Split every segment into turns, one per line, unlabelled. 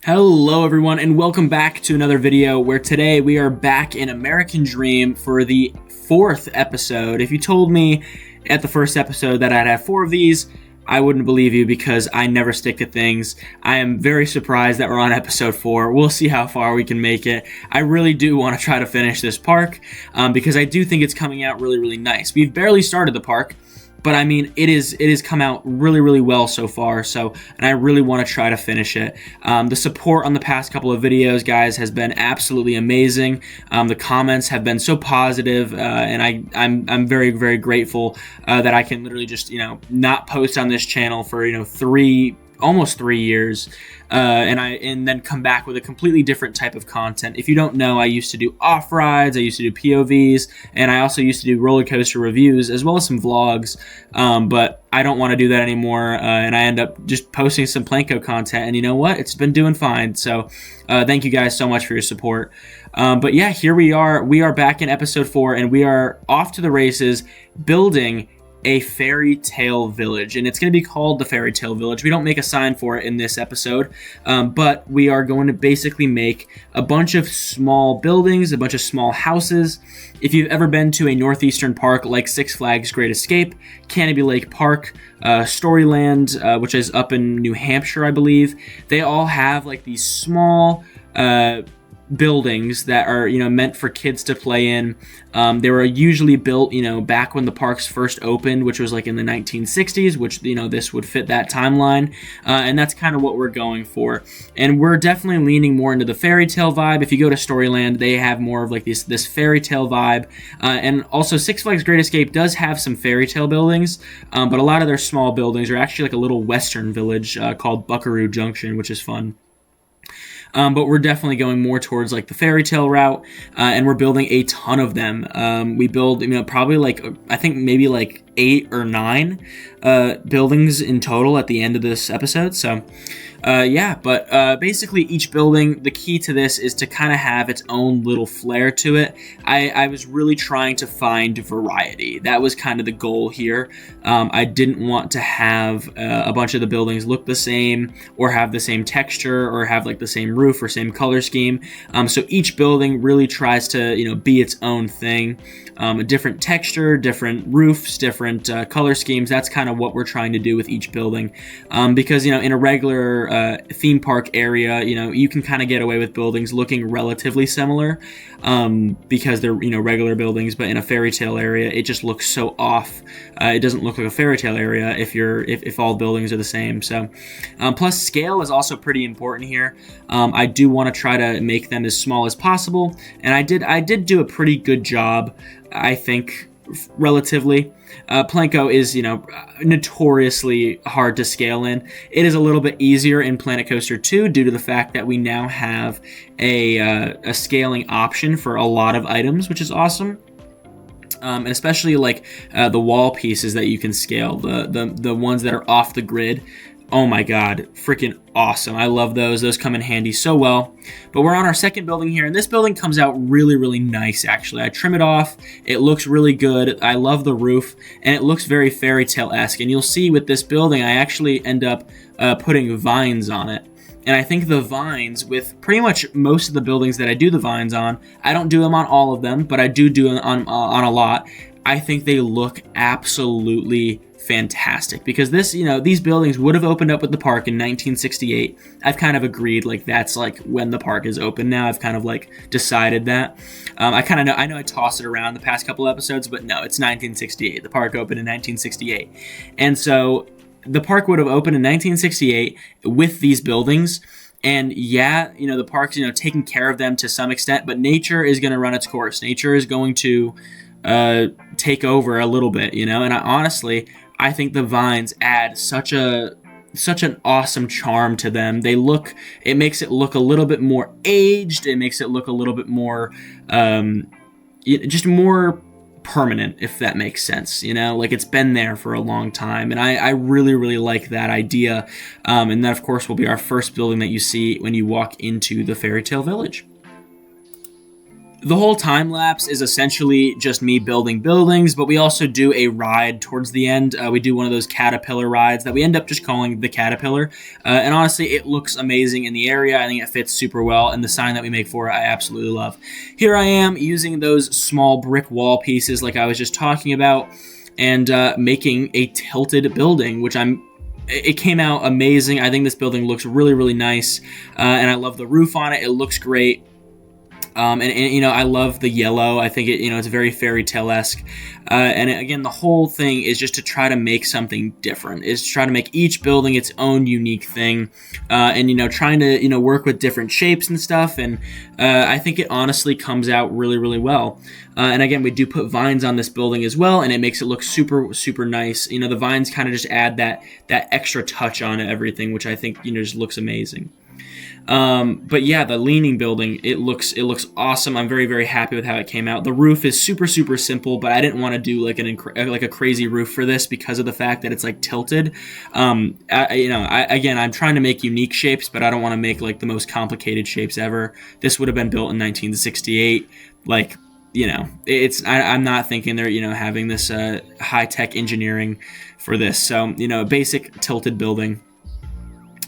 Hello everyone and welcome back to another video where today we are back in American Dream for the 4th episode. If you told me at the first episode that I'd have 4 of these, I wouldn't believe you because I never stick to things. I am very surprised that we're on episode 4. We'll see how far we can make it. I really do want to try to finish this park because I do think it's coming out really nice. We've barely started the park, but I mean, it has come out really well so far. So, and I really want to try to finish it. The support on the past couple of videos, guys, has been absolutely amazing. The comments have been so positive, and I'm very grateful that I can literally just not post on this channel for almost 3 years, and then come back with a completely different type of content. If you don't know, I used to do off rides, I used to do POVs, and I also used to do roller coaster reviews as well as some vlogs. But I don't want to do that anymore, and I end up just posting some Planko content. And you know what? It's been doing fine. So thank you guys so much for your support. But yeah, here we are. We are back in episode 4, and we are off to the races building a Fairytale village, and it's going to be called the Fairytale village. We don't make a sign for it in this episode, but we are going to basically make a bunch of small buildings, a bunch of small houses. If you've ever been to a northeastern park like Six Flags Great Escape, Canopy Lake Park, Storyland, which is up in New Hampshire, I believe, they all have like these small buildings that are meant for kids to play in. They were usually built back when the parks first opened, which was like in the 1960s, which this would fit that timeline, and that's kind of what we're going for. And we're definitely leaning more into the Fairytale vibe. If you go to Storyland, they have more of like this Fairytale vibe, and also Six Flags Great Escape does have some Fairytale buildings, but a lot of their small buildings are actually like a little western village called Buckaroo Junction, which is fun. But we're definitely going more towards like the Fairytale route, and we're building a ton of them. We build, probably like, I think maybe like 8 or 9 buildings in total at the end of this episode. So yeah, but basically each building, the key to this is to kind of have its own little flair to it. I was really trying to find variety. That was kind of the goal here. I didn't want to have a bunch of the buildings look the same or have the same texture or have like the same roof or same color scheme. So each building really tries to be its own thing. A different texture, different roofs, different color schemes. That's kind of what we're trying to do with each building, because in a regular theme park area, you can kind of get away with buildings looking relatively similar, because they're regular buildings. But in a Fairytale area, it just looks so off. It doesn't look like a Fairytale area if all buildings are the same. So plus scale is also pretty important here. I do want to try to make them as small as possible, and I did do a pretty good job, I think, relatively. Planko is notoriously hard to scale in. It is a little bit easier in Planet Coaster 2 due to the fact that we now have a scaling option for a lot of items, which is awesome. And especially like the wall pieces that you can scale, the ones that are off the grid. Oh my god, freaking awesome. I love those. Those come in handy so well. But we're on our second building here, and this building comes out really nice, actually. I trim it off. It looks really good. I love the roof, and it looks very Fairytale-esque. And you'll see with this building, I actually end up putting vines on it. And I think the vines, with pretty much most of the buildings that I do the vines on, I don't do them on all of them, but I do them on a lot. I think they look absolutely fantastic, because these buildings would have opened up with the park in 1968. I've kind of agreed, like, that's like when the park is open now. I've kind of like decided that. I know I tossed it around the past couple episodes, but no, it's 1968. The park opened in 1968. And so the park would have opened in 1968 with these buildings. And yeah, the park's, taking care of them to some extent, but nature is going to run its course. Nature is going to take over a little bit, and I think the vines add such an awesome charm to them. It makes it look a little bit more aged. It makes it look a little bit more, just more permanent, if that makes sense. Like it's been there for a long time, and I really like that idea. And that, of course, will be our first building that you see when you walk into the Fairytale Village. The whole time lapse is essentially just me building buildings, but we also do a ride towards the end. We do one of those caterpillar rides that we end up just calling the Caterpillar. And honestly, it looks amazing in the area. I think it fits super well, and the sign that we make for it, I absolutely love. Here I am using those small brick wall pieces like I was just talking about, and making a tilted building, which it came out amazing. I think this building looks really, really nice, and I love the roof on it. It looks great. And you know, I love the yellow. I think it, you know, it's very Fairytale-esque. And again, the whole thing is just to try to make something different. Is try to make each building its own unique thing. And you know, trying to, you know, work with different shapes and stuff. And I think it honestly comes out really, really well. And again, we do put vines on this building as well, and it makes it look super, super nice. You know, the vines kind of just add that extra touch on everything, which I think, you know, just looks amazing. But yeah, the leaning building, it looks awesome. I'm very, very happy with how it came out. The roof is super, super simple, but I didn't want to do like a crazy roof for this because of the fact that it's like tilted. Again, I'm trying to make unique shapes, but I don't want to make like the most complicated shapes ever. This would have been built in 1968. Like, you know, I'm not thinking they're, you know, having this, high-tech engineering for this. So, you know, a basic tilted building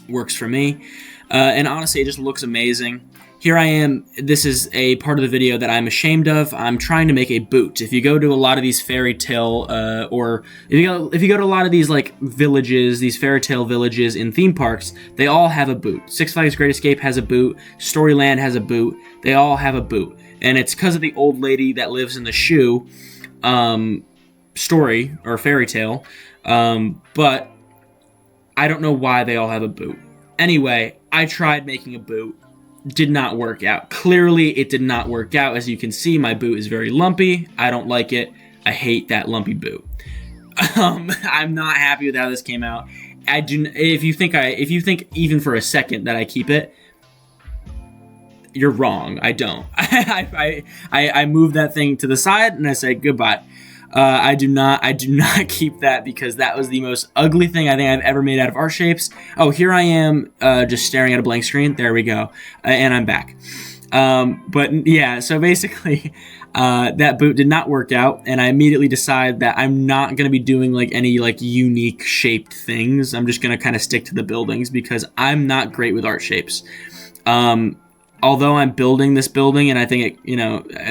works for me. And honestly, it just looks amazing. Here I am. This is a part of the video that I'm ashamed of. I'm trying to make a boot. If you go to a lot of these Fairytale, or if you go to a lot of these like villages, these Fairytale villages in theme parks, they all have a boot. Six Flags Great Escape has a boot. Storyland has a boot. They all have a boot, and it's because of the old lady that lives in the shoe, story or fairytale. But I don't know why they all have a boot. Anyway, I tried making a boot. Did not work out. Clearly, it did not work out. As you can see, my boot is very lumpy. I don't like it. I hate that lumpy boot. I'm not happy with how this came out. If you think even for a second that I keep it, you're wrong. I don't. I move that thing to the side and I say goodbye. I do not keep that because that was the most ugly thing I think I've ever made out of art shapes. Oh, here I am, just staring at a blank screen. There we go. And I'm back. But yeah, so basically, that boot did not work out, and I immediately decided that I'm not going to be doing like any like unique shaped things. I'm just going to kind of stick to the buildings because I'm not great with art shapes. Although I'm building this building, and I think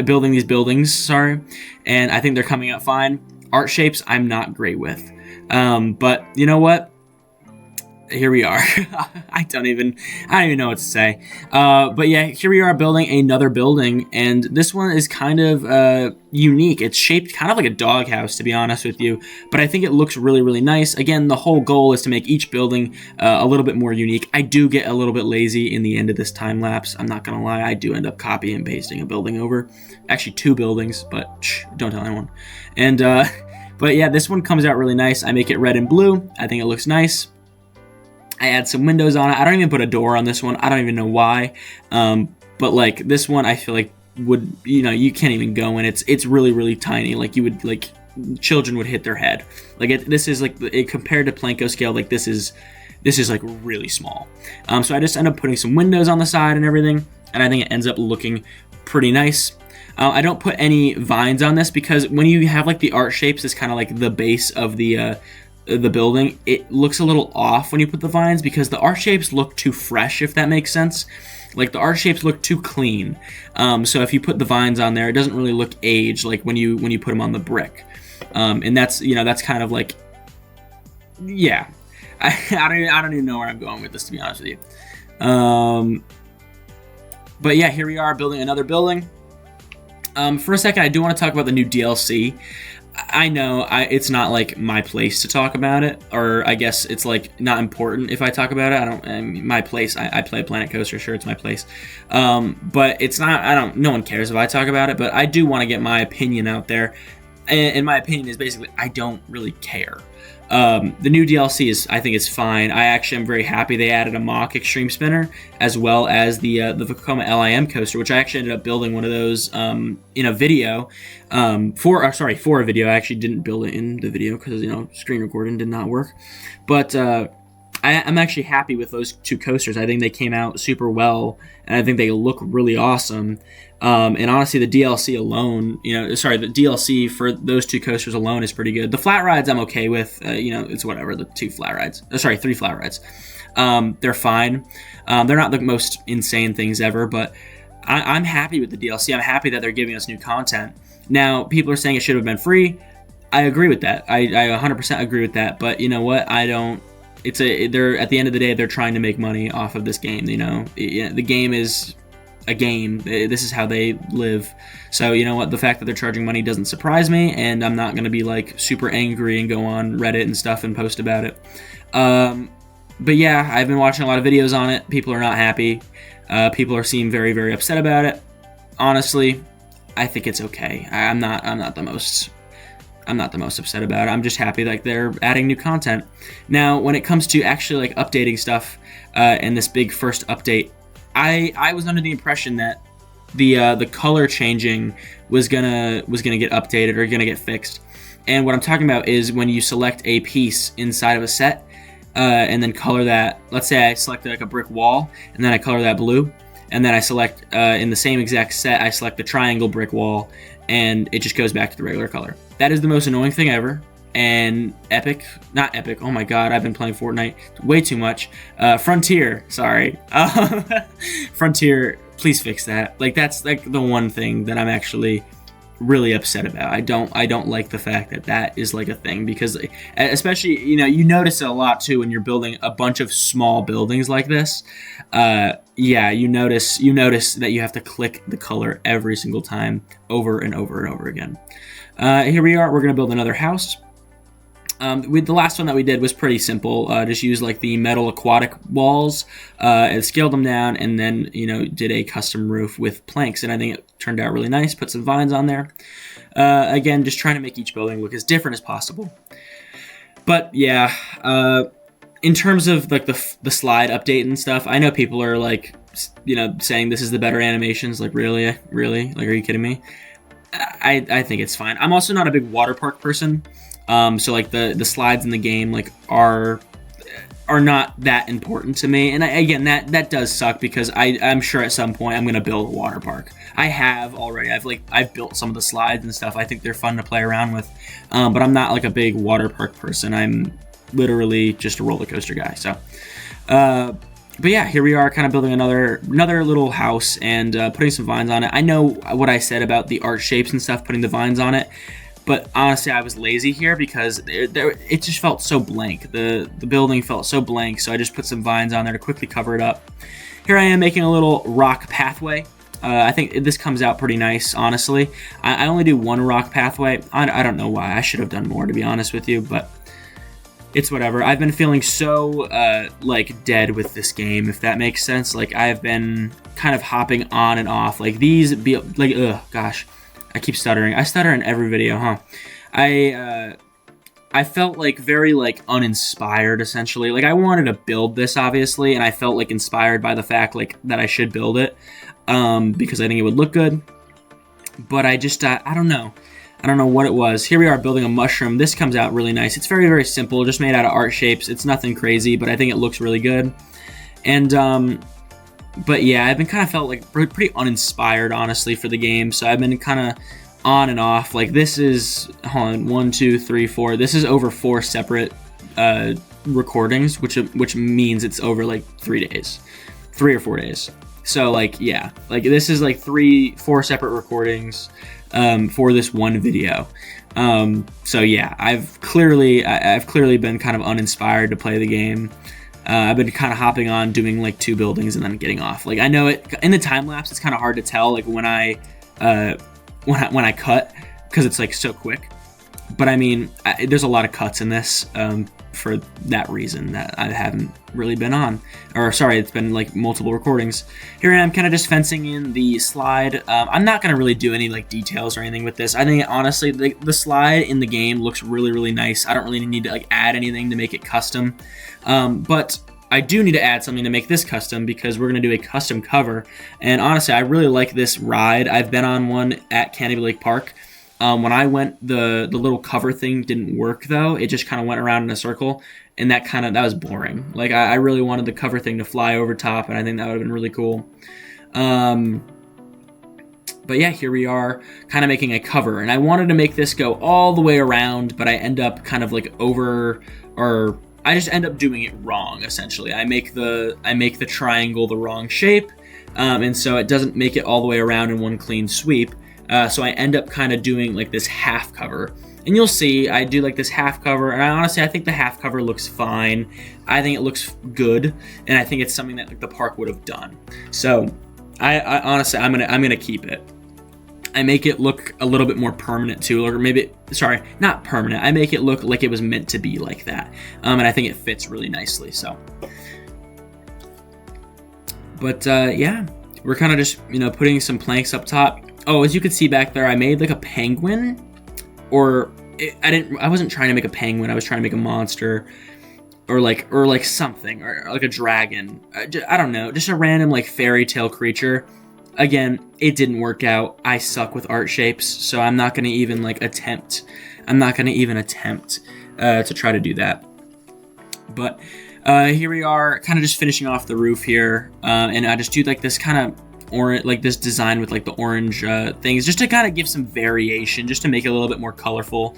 building these buildings, sorry, and I think they're coming out fine. Art shapes, I'm not great with. But you know what? Here we are. I don't even know what to say. But yeah, here we are building another building, and this one is kind of unique. It's shaped kind of like a doghouse, to be honest with you, but I think it looks really, really nice. Again, the whole goal is to make each building a little bit more unique. I do get a little bit lazy in the end of this time lapse. I'm not gonna lie. I do end up copying and pasting a building over. Actually, two buildings, but don't tell anyone. And but yeah, this one comes out really nice. I make it red and blue. I think it looks nice. I add some windows on it. I don't even put a door on this one. I don't even know why. But like this one, I feel like would, you can't even go in. It's really, really tiny. Like you would, like children would hit their head. Like this is like compared to Planko scale. Like this is like really small. So I just end up putting some windows on the side and everything, and I think it ends up looking pretty nice. I don't put any vines on this because when you have like the art shapes, it's kind of like the base of the building, it looks a little off when you put the vines because the art shapes look too fresh, if that makes sense. Like the art shapes look too clean. So if you put the vines on there, it doesn't really look aged like when you put them on the brick. And that's kind of like, yeah. I don't even know where I'm going with this, to be honest with you. But yeah, here we are building another building. For a second, I do want to talk about the new DLC. I know it's not like my place to talk about it, or I guess it's like not important if I talk about it. My place. I play Planet Coaster, sure, it's my place. But it's not. No one cares if I talk about it, but I do want to get my opinion out there. And my opinion is basically I don't really care. The new DLC I think it's fine. I actually am very happy they added a mock extreme spinner as well as the Vekoma LIM coaster, which I actually ended up building one of those in a video for a video. I actually didn't build it in the video because screen recording did not work. But I'm actually happy with those 2 coasters. I think they came out super well, and I think they look really awesome. And honestly, the DLC alone, the DLC for those 2 coasters alone is pretty good. The flat rides I'm okay with. It's whatever. The 3 flat rides. They're fine. They're not the most insane things ever, but I'm happy with the DLC. I'm happy that they're giving us new content. Now, people are saying it should have been free. I agree with that. I 100% agree with that. But you know what? I don't. They're at the end of the day, they're trying to make money off of this game. The game is a game. This is how they live. So you know what? The fact that they're charging money doesn't surprise me, and I'm not going to be like super angry and go on Reddit and stuff and post about it. But yeah, I've been watching a lot of videos on it. People are not happy. People are seem very, very upset about it. Honestly, I think it's okay. I'm not the most upset about it. I'm just happy that they're adding new content. Now, when it comes to actually like updating stuff in this big first update, I was under the impression that the color changing was gonna get updated or gonna get fixed. And what I'm talking about is when you select a piece inside of a set and then color that. Let's say I select like a brick wall and then I color that blue, and then I select in the same exact set I select the triangle brick wall, and it just goes back to the regular color. That is the most annoying thing ever. And not Epic, oh my god, I've been playing Fortnite way too much. Frontier, sorry. Frontier, please fix that. Like, that's like the one thing that I'm actually really upset about. I don't like the fact that is like a thing, because especially, you notice it a lot too when you're building a bunch of small buildings like this. Yeah, you notice that you have to click the color every single time over and over and over again. Here we are. We're going to build another house. The last one that we did was pretty simple. Just used like the metal aquatic walls and scaled them down, and then did a custom roof with planks, and I think it turned out really nice. Put some vines on there. Again, just trying to make each building look as different as possible. But yeah, in terms of like the slide update and stuff, I know people are like saying this is the better animations. Like, really, like, are you kidding me? I think it's fine. I'm also not a big water park person. So like the slides in the game like are not that important to me, and again that does suck, because I'm sure at some point I'm gonna build a water park. I have already. I've built some of the slides and stuff. I think they're fun to play around with, but I'm not like a big water park person. I'm literally just a roller coaster guy. So, but yeah, here we are, kind of building another little house and putting some vines on it. I know what I said about the art shapes and stuff, putting the vines on it. But honestly, I was lazy here because it just felt so blank. The building felt so blank, so I just put some vines on there to quickly cover it up. Here I am making a little rock pathway. I think this comes out pretty nice, honestly. I only do one rock pathway. I don't know why. I should have done more, to be honest with you, but it's whatever. I've been feeling so like dead with this game, if that makes sense. Like, I've been kind of hopping on and off. Like, these be like, gosh. I keep stuttering. I stutter in every video, huh? I felt like very like uninspired, essentially. Like, I wanted to build this, obviously, and I felt like inspired by the fact like that I should build it, because I think it would look good. But I just I don't know. I don't know what it was. Here we are building a mushroom. This comes out really nice. It's very, very simple, just made out of art shapes. It's nothing crazy, but I think it looks really good. And but yeah, I've been kind of felt like pretty uninspired, honestly, for the game. So I've been kind of on and off. Like, this is, hold on, 1, 2, 3, 4. This is over 4 separate recordings, which means it's over like 3 days, 3 or 4 days. So like, yeah, like this is like 4 separate recordings for this one video. So yeah, I've clearly been kind of uninspired to play the game. I've been kind of hopping on, doing like 2 buildings and then getting off. Like, I know it in the time lapse, it's kind of hard to tell, like when I cut, because it's like so quick. But I mean, there's a lot of cuts in this for that reason that I haven't really been on. Or sorry, it's been like multiple recordings. Here I am, kind of just fencing in the slide. I'm not gonna really do any like details or anything with this. I think honestly, the slide in the game looks really, really nice. I don't really need to like add anything to make it custom. But I do need to add something to make this custom, because we're going to do a custom cover. And honestly, I really like this ride. I've been on one at Canopy Lake Park. When I went, the little cover thing didn't work, though. It just kind of went around in a circle. and that was boring. Like I really wanted the cover thing to fly over top, and I think that would have been really cool. But yeah, here we are kind of making a cover, and I wanted to make this go all the way around, but I end up kind of like I just end up doing it wrong, essentially. I make the triangle the wrong shape, and so it doesn't make it all the way around in one clean sweep. So I end up kind of doing like this half cover. And you'll see I do like this half cover, and I think the half cover looks fine. I think it looks good, and I think it's something that like the park would have done. So I honestly, I'm gonna keep it. I make it look a little bit more permanent too, or maybe, sorry, not permanent. I make it look like it was meant to be like that, and I think it fits really nicely. So, but yeah, we're kind of just putting some planks up top. Oh, as you can see back there, I made like a penguin, I wasn't trying to make a penguin. I was trying to make a monster, or like something, or like a dragon. I don't know, just a random like fairy tale creature. Again, it didn't work out. I suck with art shapes, so I'm not going to even attempt. I'm not going to even attempt to try to do that. But here we are, kind of just finishing off the roof here, and I just do like this kind of orange, like this design with like the orange things, just to kind of give some variation, just to make it a little bit more colorful.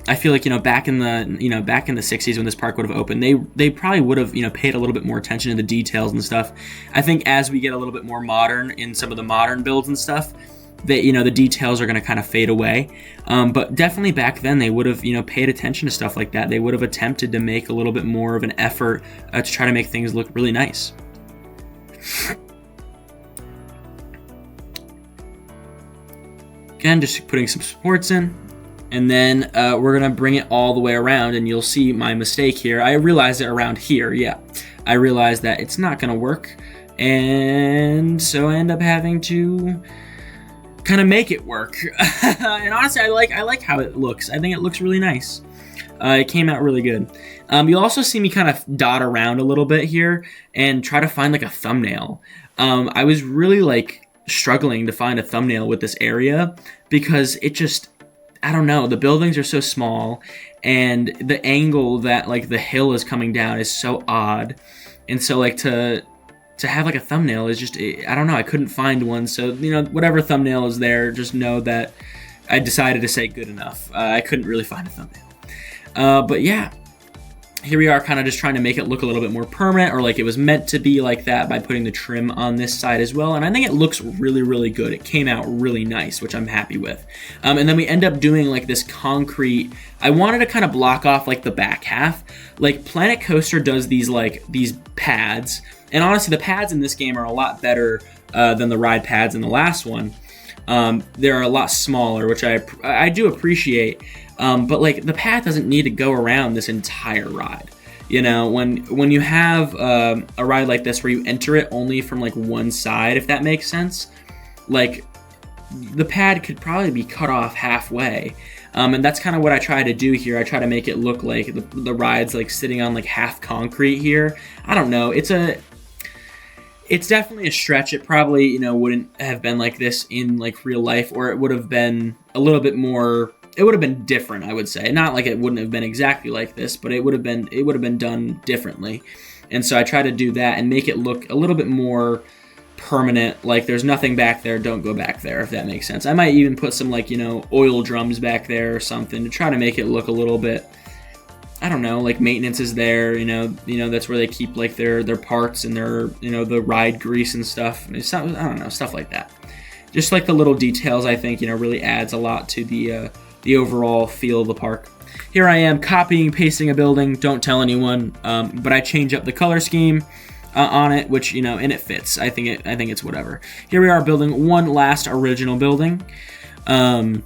I feel like back in the 60s when this park would have opened, they probably would have paid a little bit more attention to the details and stuff. I think as we get a little bit more modern in some of the modern builds and stuff, that the details are going to kind of fade away. But definitely back then they would have paid attention to stuff like that. They would have attempted to make a little bit more of an effort to try to make things look really nice. Again, just putting some supports in. And then we're going to bring it all the way around, and you'll see my mistake here. I realized it around here, yeah. I realized that it's not going to work, and so I end up having to kind of make it work. And honestly, I like how it looks. I think it looks really nice. It came out really good. You'll also see me kind of dot around a little bit here and try to find like a thumbnail. I was really struggling to find a thumbnail with this area because it just... I don't know, the buildings are so small, and the angle that the hill is coming down is so odd, and so to have a thumbnail is just, I don't know, I couldn't find one. So whatever thumbnail is there, just know that I decided to say good enough. I couldn't really find a thumbnail, but yeah, here we are, kind of just trying to make it look a little bit more permanent, or like it was meant to be like that, by putting the trim on this side as well. And I think it looks really, really good. It came out really nice, which I'm happy with. And then we end up doing this concrete. I wanted to kind of block off the back half. Planet Coaster does these pads, and honestly, the pads in this game are a lot better than the ride pads in the last one. They're a lot smaller, which I do appreciate. But the path doesn't need to go around this entire ride. When you have a ride like this where you enter it only from one side, if that makes sense, the pad could probably be cut off halfway. And that's kind of what I try to do here. I try to make it look like the ride's sitting on half concrete here. I don't know. It's definitely a stretch. It probably wouldn't have been like this in real life, or it would have been a little bit more. It would have been different, I would say. Not it wouldn't have been exactly like this, but it would have been done differently. And so I try to do that and make it look a little bit more permanent. There's nothing back there, don't go back there, if that makes sense. I might even put some oil drums back there or something to try to make it look a little bit, I don't know, maintenance is there, that's where they keep their parts and their, the ride grease and stuff. I don't know, stuff like that. Just the little details, I think, really adds a lot to the overall feel of the park. Here I am copying, pasting a building. Don't tell anyone, but I change up the color scheme on it, which and it fits. I think it's whatever. Here we are building one last original building, and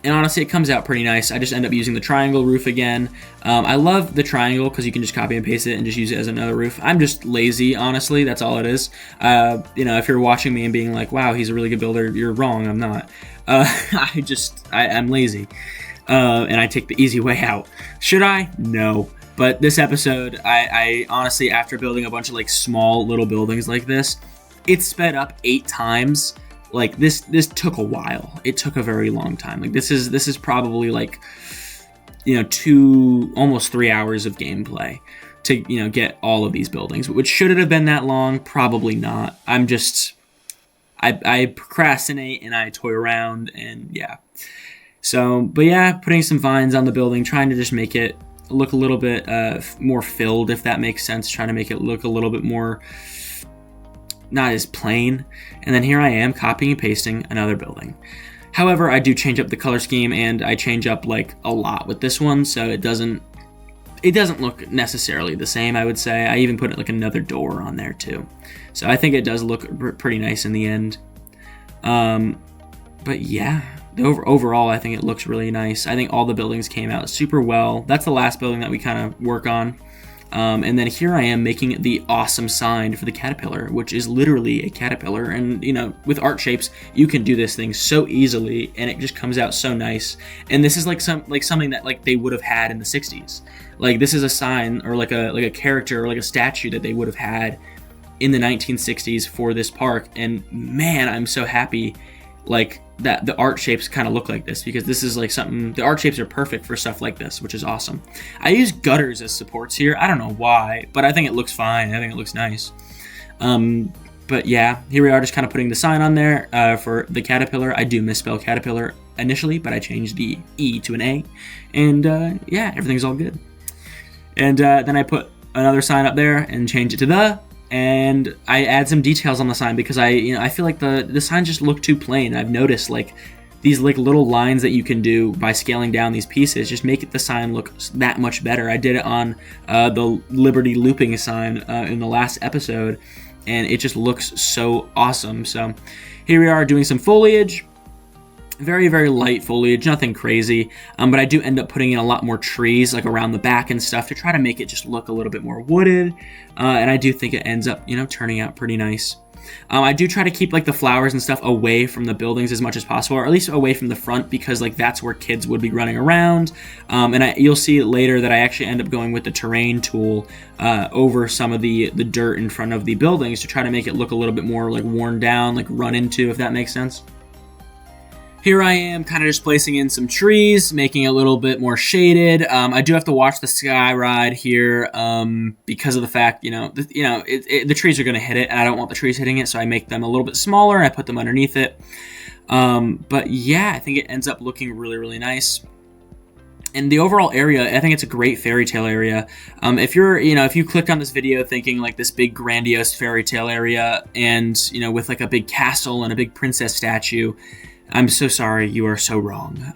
honestly, it comes out pretty nice. I just end up using the triangle roof again. I love the triangle because you can just copy and paste it and just use it as another roof. I'm just lazy, honestly. That's all it is. If you're watching me and being like, wow, he's a really good builder, you're wrong. I'm not. I'm lazy, and I take the easy way out. Should I? No. But this episode, I honestly, after building a bunch of small little buildings like this, it sped up 8 times. This took a while. It took a very long time. This is probably almost 3 hours of gameplay to get all of these buildings. Which, should it have been that long? Probably not. I procrastinate and I toy around, and yeah. So, but yeah, putting some vines on the building, trying to just make it look a little bit more filled, if that makes sense. Trying to make it look a little bit more, not as plain. And then here I am copying and pasting another building. However, I do change up the color scheme, and I change up like a lot with this one, so it doesn't look necessarily the same, I would say. I even put like another door on there too. So I think it does look pretty nice in the end. But yeah, overall, I think it looks really nice. I think all the buildings came out super well. That's the last building that we kind of work on. And then here I am making the awesome sign for the caterpillar, which is literally a caterpillar. And, with art shapes, you can do this thing so easily, and it just comes out so nice. And this is like something that like they would have had in the 60s. Like, this is a sign or like a character or like a statue that they would have had in the 1960s for this park. And man, I'm so happy like that the art shapes kind of look like this, because this is like something, the art shapes are perfect for stuff like this, which is awesome. I use gutters as supports here. I don't know why, but I think it looks fine. I think it looks nice. But yeah, here we are just kind of putting the sign on there for the caterpillar. I do misspell caterpillar initially, but I changed the E to an A, and yeah, everything's all good. And then I put another sign up there and change it to the, and I add some details on the sign, because I feel like the signs just look too plain. I've noticed like these like little lines that you can do by scaling down these pieces just make the sign look that much better. I did it on the Liberty looping sign in the last episode, and it just looks so awesome. So here we are doing some foliage. Very, very light foliage, nothing crazy, but I do end up putting in a lot more trees like around the back and stuff to try to make it just look a little bit more wooded, and I do think it ends up, turning out pretty nice. I do try to keep like the flowers and stuff away from the buildings as much as possible, or at least away from the front, because like that's where kids would be running around, and you'll see later that I actually end up going with the terrain tool over some of the dirt in front of the buildings to try to make it look a little bit more like worn down, like run into, if that makes sense. Here I am kind of just placing in some trees, making it a little bit more shaded. I do have to watch the sky ride here because of the fact, the trees are going to hit it, and I don't want the trees hitting it, so I make them a little bit smaller, and I put them underneath it. But yeah, I think it ends up looking really, really nice. And the overall area, I think it's a great Fairytale area. If you clicked on this video thinking like this big grandiose Fairytale area, and, with like a big castle and a big princess statue, I'm so sorry, you are so wrong.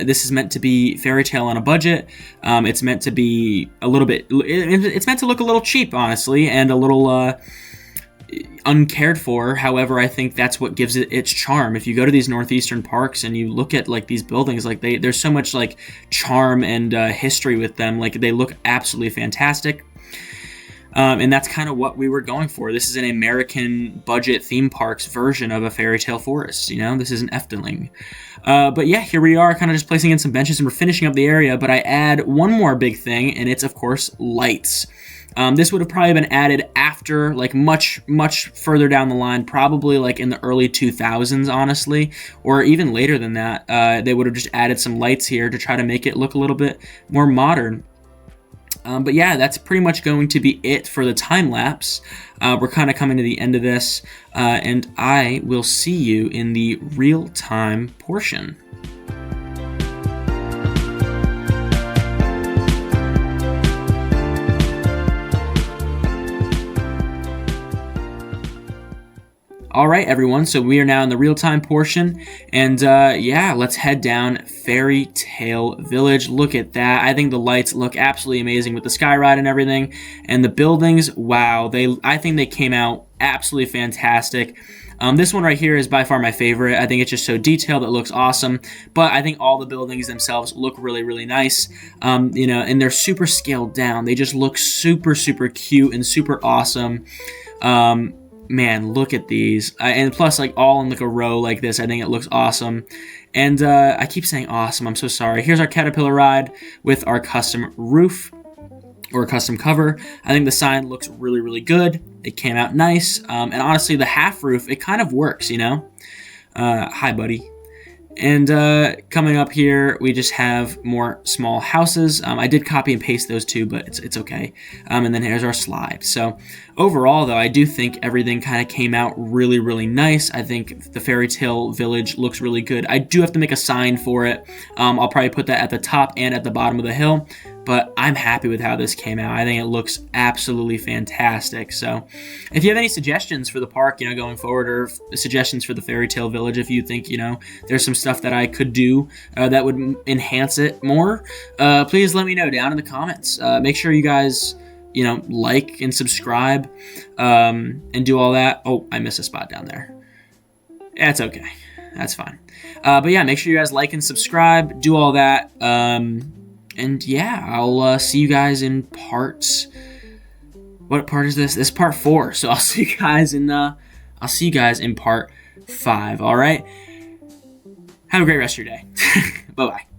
This is meant to be Fairytale on a budget. It's meant to be a little bit, it's meant to look a little cheap, honestly, and a little uncared for. However, I think that's what gives it its charm. If you go to these northeastern parks and you look at like these buildings, like there's so much like charm and history with them. Like, they look absolutely fantastic. And that's kind of what we were going for. This is an American budget theme parks version of a Fairytale forest. This is an Efteling. But yeah, here we are kind of just placing in some benches, and we're finishing up the area. But I add one more big thing, and it's, of course, lights. This would have probably been added after, like much, much further down the line, probably like in the early 2000s, honestly, or even later than that. They would have just added some lights here to try to make it look a little bit more modern. But yeah, that's pretty much going to be it for the time lapse. We're kind of coming to the end of this, and I will see you in the real-time portion. All right, everyone, so we are now in the real-time portion, and yeah, let's head down Fairytale Village. Look at that. I think the lights look absolutely amazing with the sky ride and everything, and the buildings, wow, I think they came out absolutely fantastic. This one right here is by far my favorite. I think it's just so detailed, it looks awesome, but I think all the buildings themselves look really, really nice, and they're super scaled down. They just look super, super cute and super awesome. Man, look at these. And plus, like, all in like a row like this, I think it looks awesome. And I keep saying awesome, I'm so sorry. Here's our caterpillar ride with our custom roof or custom cover. I think the sign looks really, really good. It came out nice. And honestly, the half roof, it kind of works, Hi, buddy. And coming up here, we just have more small houses. I did copy and paste those two, but it's okay. And then here's our slide. So overall, though, I do think everything kind of came out really, really nice. I think the Fairytale village looks really good. I do have to make a sign for it. I'll probably put that at the top and at the bottom of the hill. But I'm happy with how this came out. I think it looks absolutely fantastic. So if you have any suggestions for the park, going forward, or suggestions for the Fairytale village, if you think, there's some stuff that I could do that would enhance it more, please let me know down in the comments. Make sure you guys, like and subscribe and do all that. Oh, I missed a spot down there. That's okay. That's fine. But yeah, make sure you guys like and subscribe, do all that. And yeah, I'll see you guys in parts. What part is this? This is part 4. So I'll see you guys in part 5. All right. Have a great rest of your day. Bye bye.